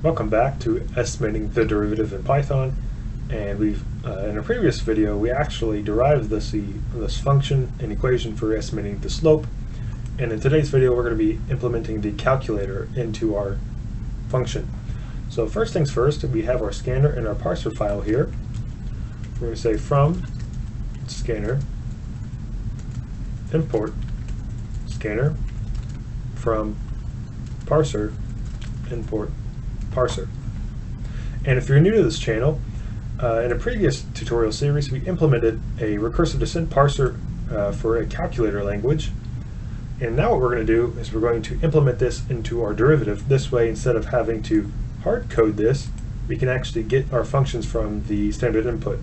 Welcome back to estimating the derivative in Python, and we've in a previous video we actually derived this function and equation for estimating the slope, and in today's video we're going to be implementing the calculator into our function. So first things first, we have our scanner and our parser file here. We're going to say from scanner import scanner, from parser import parser. And if you're new to this channel, in a previous tutorial series we implemented a recursive descent parser for a calculator language, and now what we're going to do is we're going to implement this into our derivative. This way, instead of having to hard code this, we can actually get our functions from the standard input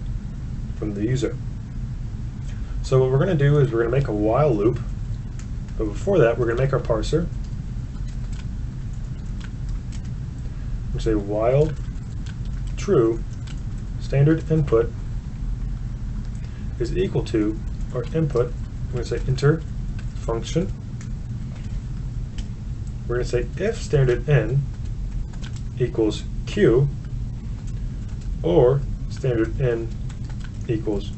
from the user. So what we're going to do is we're going to make a while loop, but before that we're going to make our parser. We say while true standard input is equal to our input. We're going to say enter function. We're going to say if standard in equals q or standard in equals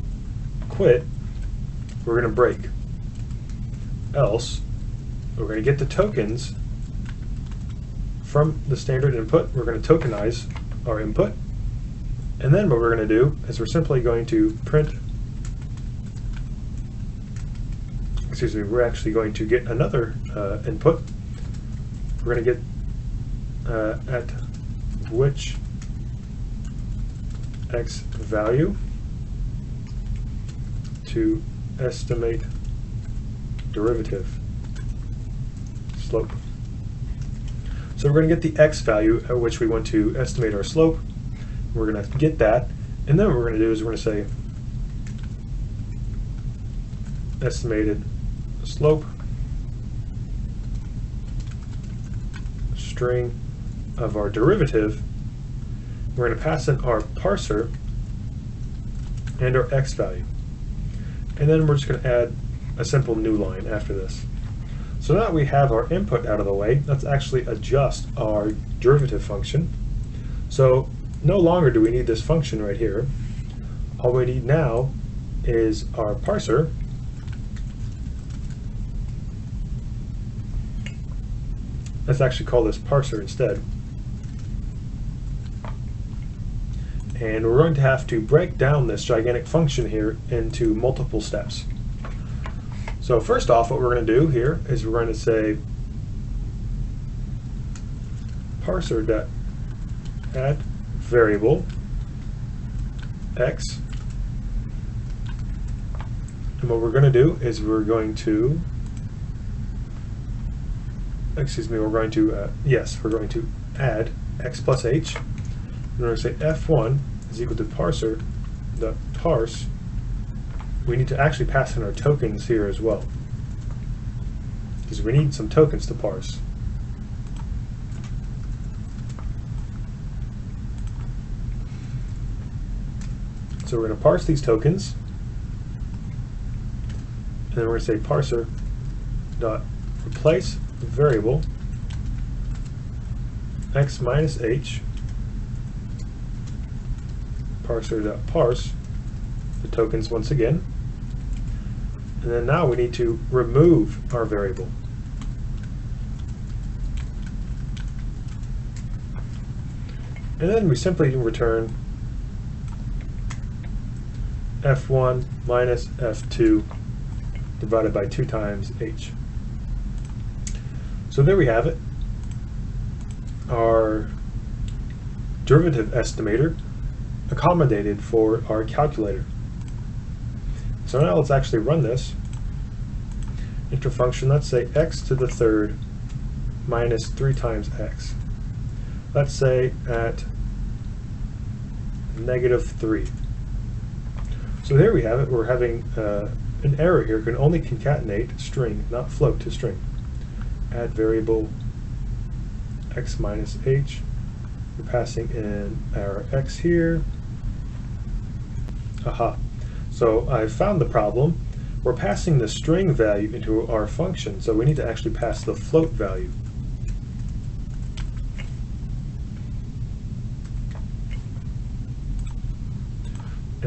quit, we're going to break. Else we're going to get the tokens from the standard input. We're going to tokenize our input, and then what we're going to do is we're simply going to print, we're actually going to get another input. We're going to get at which x value to estimate derivative slope. So we're going to get the x value at which we want to estimate our slope. We're going to get that, and then what we're going to do is we're going to say estimated slope string of our derivative. We're going to pass in our parser and our x value, and then we're just going to add a simple new line after this. So now that we have our input out of the way, let's actually adjust our derivative function. So no longer do we need this function right here. All we need now is our parser. Let's actually call this parser instead. And we're going to have to break down this gigantic function here into multiple steps. So first off, what we're going to do here is we're going to say parser.add variable x, and what we're going to do is we're going to add x plus h. We're going to say f1 is equal to parser.parse. We need to actually pass in our tokens here as well, because we need some tokens to parse. So we're going to parse these tokens, and then we're going to say parser.replace variable x minus h, parser.parse the tokens once again, and then now we need to remove our variable. And then we simply return f1 minus f2 divided by 2 times h. So there we have it, our derivative estimator accommodated for our calculator. So now let's actually run this. Enter function, let's say x to the third minus 3 times x. Let's say at -3. So there we have it. We're having an error here. Can only concatenate string, not float to string. Add variable x minus h. We're passing in our x here. Aha. So I found the problem. We're passing the string value into our function, so we need to actually pass the float value.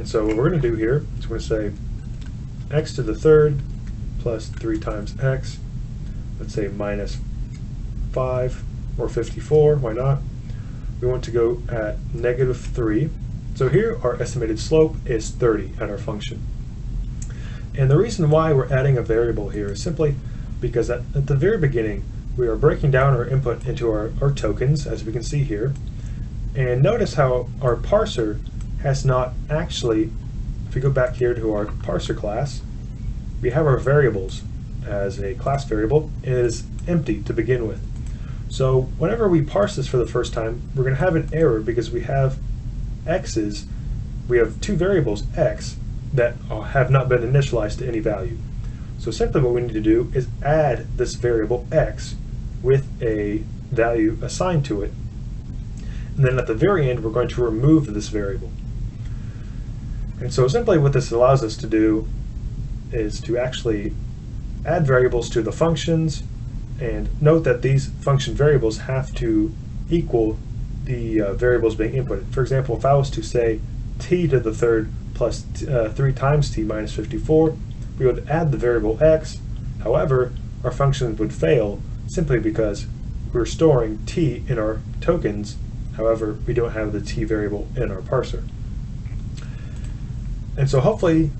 And so what we're going to do here is we're going to say x to the third plus 3 times x, let's say minus 5 or 54, why not? We want to go at negative 3. So here our estimated slope is 30 at our function. And the reason why we're adding a variable here is simply because at the very beginning we are breaking down our input into our tokens, as we can see here. And notice how our parser has not actually, if we go back here to our parser class, we have our variables as a class variable. It is empty to begin with. So whenever we parse this for the first time, we're going to have an error because we have x's, we have two variables x that have not been initialized to any value. So simply what we need to do is add this variable x with a value assigned to it. And then at the very end, we're going to remove this variable. And so simply what this allows us to do is to actually add variables to the functions, and note that these function variables have to equal the variables being inputted. For example, if I was to say t to the third plus 3 times t minus 54, we would add the variable x. However, our function would fail simply because we're storing t in our tokens. However, we don't have the t variable in our parser. And so hopefully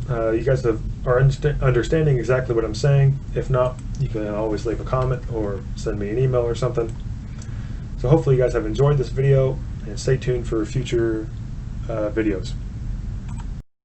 you guys are understanding exactly what I'm saying. If not, you can always leave a comment or send me an email or something. So hopefully you guys have enjoyed this video, and stay tuned for future videos.